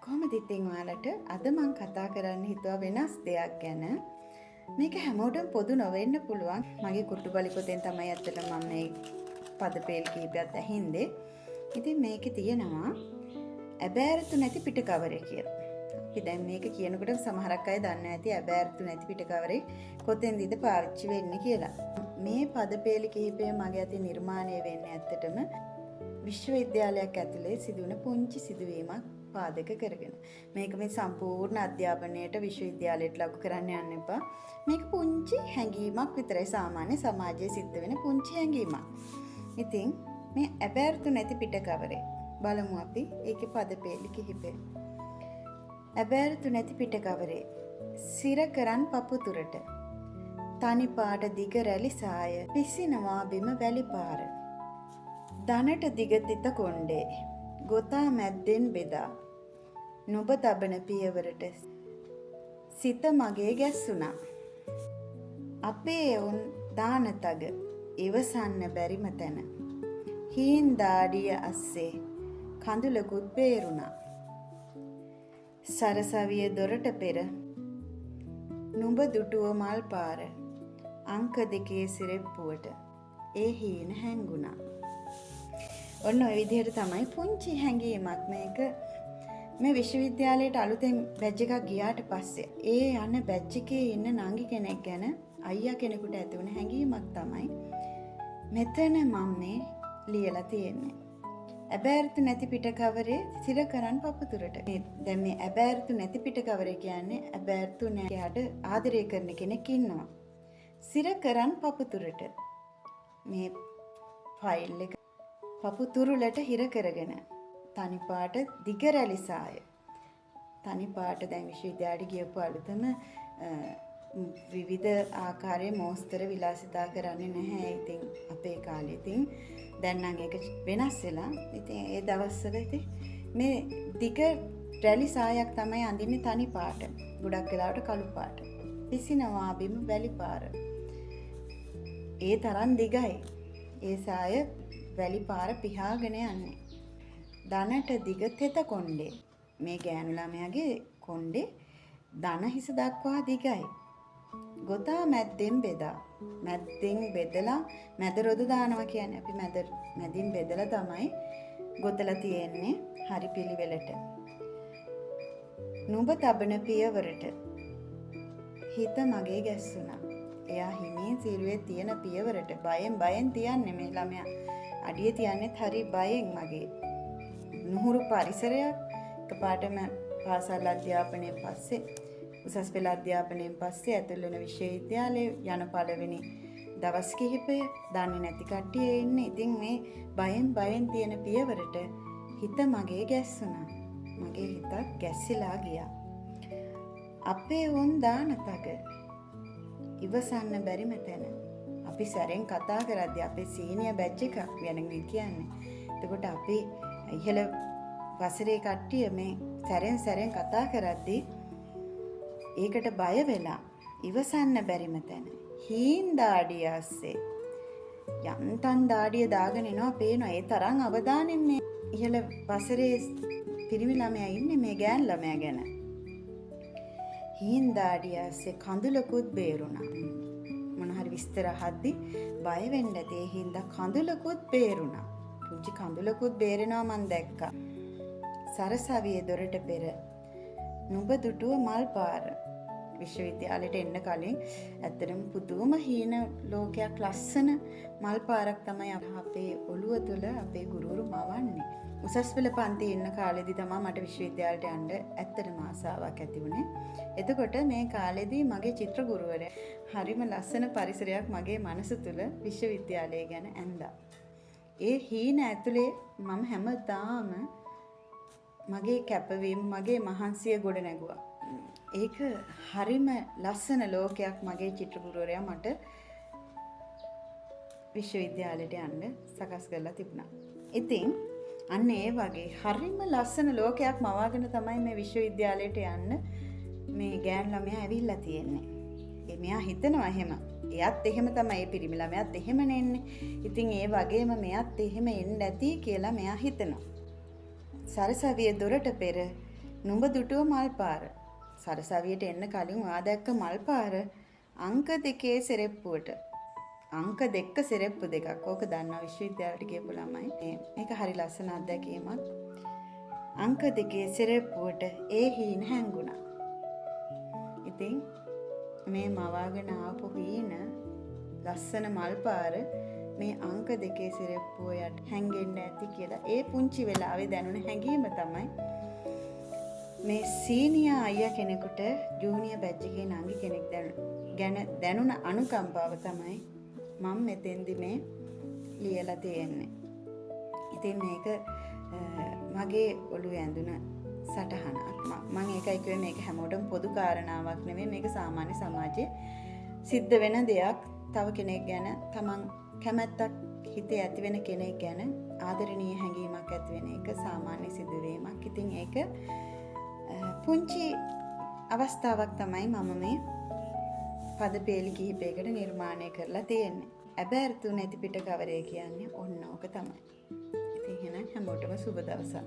කොහොමද ඉතින් ඔයාලට අද මම කතා කරන්න හිතුවා වෙනස් දෙයක් ගැන. මේක හැමෝටම පොදු නොවෙන්න පුළුවන්. මගේ කුටුබලි පොතෙන් තමයි ඇත්තටම මම මේ පදපේල් කීපයක් ඇහින්නේ. ඉතින් මේකේ තියෙනවා ඇබෑරතු නැති පිටකවරේ කියලා. අපි දැන් මේක කියනකොට සමහරක් අය දන්නේ නැති ඇබෑරතු නැති පිටකවරේ කොතෙන්දද පාවිච්චි වෙන්නේ කියලා. මේ පදපේල් කීපය මගේ අතින් නිර්මාණය වෙන්නේ ඇත්තටම විශ්වවිද්‍යාලයක් ඇතුලේ සිදුවන පුංචි සිදුවීමක් පාදක කරගෙන. මේක මේ සම්පූර්ණ අධ්‍යාපනයට විශ්වවිද්‍යාලයට ලඟු කරන්න යන්න එපා. මේක පුංචි හැඟීමක් විතරයි, සාමාන්‍ය සමාජයේ සිද්ධ වෙන පුංචි හැඟීමක්. ඉතින් මේ ඇබෑරතු නැති පිටකවරේ බලමු අපි ඒකේ පදපේලි කිහිපය. ඇබෑරතු නැති පිටකවරේ සිර කරන් පපුතුරට තනි පාට දිග රැලි සාය පිසිනවා බිම වැලි පාර. දනට දිගතිත කොණ්ඩේ ගොතා මැද්දෙන් බෙදා නුඹ තබන පියවරට සිත මගේ ගැස්සුණා. අපේ උන් දානතග ඉවසන්න බැරිම තැන හීන් දාඩිය අස්සේ කඳුලකුත් බේරුණා. සරසවිය දොරට පෙර නුඹ දුටුව මල් පාර අංක දෙකේ සිරෙප්පුවට ඒ හීන හැංගුණා. ඔන්න ඔය විදිහට තමයි පුංචි හැඟීමක් මේක. මේ විශ්වවිද්‍යාලයට අලුතෙන් බැච් එකක් ගියාට පස්සේ ඒ යන බැච් එකේ ඉන්න නංගි කෙනෙක් ගැන අයියා කෙනෙකුට ඇති වුණ හැඟීමක් තමයි මෙතන මම මේ ලියලා තියෙන්නේ. ඇබෑරතු නැති පිටකවරේ සිර කරන් පපුතුරට. දැන් මේ ඇබෑරතු නැති පිටකවරේ කියන්නේ ඇබෑරතු නැයට ආදරය කරන කෙනෙක් ඉන්නවා. සිර කරන් පපුතුරට මේ ෆයිල් එක පපුතුරුලට හිර කරගෙන තනි පාට දිග රැලි සාය. තනි පාට දැන් විශ්වවිද්‍යාලයට ගියපු අලුතම විවිධ ආකාරයේ මෝස්තර විලාසිතා කරන්නේ නැහැ. ඉතින් අපේ කාලේ ඉතින් දැන් නම් ඒක වෙනස් වෙලා. ඉතින් ඒ දවස්වල ඉතින් මේ දිග රැලි සායක් තමයි අඳින්නේ තනි පාට. ගොඩක් වෙලාවට කළු පාට. පිසිනවා බිම වැලි පාර. ඒ තරම් දිගයි. ඒ සාය වැලි පාර පිහාගෙන යන්නේ. දනට දිග තෙත කොණ්ඩේ. මේ ගෑනු ළමයාගේ කොණ්ඩේ දන හිස දක්වා දිගයි. ගොතා මැද්දෙන් බෙදා. මැද්දෙන් බෙදලා මැද රොද දානවා කියන්නේ අපි මැදින් බෙදලා තමයි ගොතලා තියෙන්නේ හරි පිළිවෙලට. නුඹ තබන පියවරට හිත මගේ ගැස්සුණා. එයා හිමින් සිරුවේ තියෙන පියවරට බයෙන් තියන්නේ මේ ළමයා. අඩිය තියන්නේත් හරි බයෙන් මගේ. නුහුරු පරිසරයක් එකපාරටම පාසල් අධ්‍යාපනයෙන් පස්සේ උසස් පෙළ අධ්‍යාපනයෙන් පස්සේ ඇතුල් වෙන විශ්වවිද්‍යාලයේ යන පළවෙනි දවස් කිහිපය දන්නේ නැති කට්ටිය ඉන්නේ. ඉතින් මේ බයෙන් තියෙන පියවරට හිත මගේ ගැස්සුණා. මගේ හිතත් ගැස්සිලා ගියා. අපේ වොන් දානතග ඉවසන්න බැරිම තැන. අපි සැරෙන් කතා කරද්දී අපේ සීනියර් බැච් එකක් වෙන කියන්නේ. එතකොට අපි ඉහළ වසරේ කට්ටිය මේ සැරෙන් කතා කරද්දී ඒකට බය වෙලා ඉවසන්න බැරිම තැන හීන් දාඩිය අස්සේ යන්තම් දාඩිය දාගෙන එනවා. පේනවා ඒ තරම් අවධානයෙන් මේ ඉහළ වසරේ පිරිමි ළමයා ඉන්නේ මේ ගෑන් ළමයා ගැන. හීන් දාඩිය අස්සේ කඳුලකුත් බේරුණා. මොන හරි විස්තර අහද්දී බය වෙන්න ඇති. ඒ හින්දා කඳුලකුත් බේරුණා. පුංචි කඳුලකුත් බේරෙනවා මන් දැක්කා. සරසවියේ දොරට පෙර නුඹ දුටුව මල් පාර. විශ්වවිද්‍යාලයට එන්න කලින් ඇත්තටම පුදුම හීන ලෝකයක් ලස්සන මල් පාරක් තමයි අපේ ඔළුව තුළ අපේ ගුරුවරු මවන්නේ. උසස් පෙළ පන්තියේ ඉන්න කාලෙදී තමයි මට විශ්වවිද්‍යාලයට යන්න ඇත්තටම ආසාවක් ඇති වුණේ. එතකොට මේ කාලෙදී මගේ චිත්‍ර ගුරුවරයා හරිම ලස්සන පරිසරයක් මගේ මනස තුළ විශ්වවිද්‍යාලය ගැන ඇඳා. ඒ හීන ඇතුලේ මම හැමදාම මගේ කැපවීම මගේ මහන්සිය ගොඩ නැගුවා. ඒක හරිම ලස්සන ලෝකයක් මගේ චිත්‍ර ගුරුවරයා මට විශ්වවිද්‍යාලයට යන්න සකස් කරලා තිබුණා. ඉතින් අන්න ඒ වගේ හරිම ලස්සන ලෝකයක් මවාගෙන තමයි මේ විශ්වවිද්‍යාලයට යන්න මේ ගෑන් ළමයා ඇවිල්ලා තියෙන්නේ. මෙයා හිතනවා එහෙම. එයත් එහෙම තමයි, ඒ පිරිමි ළමයාත් එහෙමනේ එන්නේ. ඉතින් ඒ වගේම මෙයත් එහෙම එන්න ඇති කියලා මෙයා හිතනවා. සරසවිය දොරට පෙර නුඹ දුටුව මල් පාර. සරසවියට එන්න කලින් ඔයා දැක්ක මල් පාර අංක 2 සෙරෙප්පුවට. අංක 2 සෙරෙප්පු දෙකක්. ඕක දන්නා විශ්වවිද්‍යාලයට ගියපු ළමයි. මේක හරි ලස්සන අත්දැකීමක්. අංක 2 සෙරෙප්පුවට ඒ හීන හැංගුණා. ඉතින් මේ මවාගෙන ආපු හීන ලස්සන මල් පාර මේ අංක 2 සිරෙප්පුව යට හැංගෙන්න ඇති කියලා ඒ පුංචි වෙලාවේ දැනුණ හැඟීම තමයි මේ සීනියා අයියා කෙනෙකුට ජූනියර් බැච් එකේ නංගි කෙනෙක් ගැන දැනුණ අනුකම්පාව තමයි මම මෙතෙන්දි මේ ලියලා තියෙන්නේ. ඉතින් මේක මගේ ඔළුවේ ඇඳුන සටහනක්. මම ඒකයි කිව්වේ මේක හැමෝටම පොදු කාරණාවක් නෙමෙයි. මේක සාමාන්‍ය සමාජයේ සිද්ධ වෙන දෙයක්. තව කෙනෙක් ගැන තමන් කැමැත්තක් හිතේ ඇති වෙන කෙනෙක් ගැන ආදරණීය හැඟීමක් ඇති වෙන එක සාමාන්‍ය සිදුවීමක්. ඉතින් ඒක පුංචි අවස්ථාවක් තමයි මම මේ පදපේලි කිහිපයකට නිර්මාණය කරලා තියෙන්නේ. ඇබෑර්තු නැති පිට කවරේ කියන්නේ ඔන්න ඕක තමයි. ඉතින් එහෙනම් හැමෝටම සුබ දවසක්.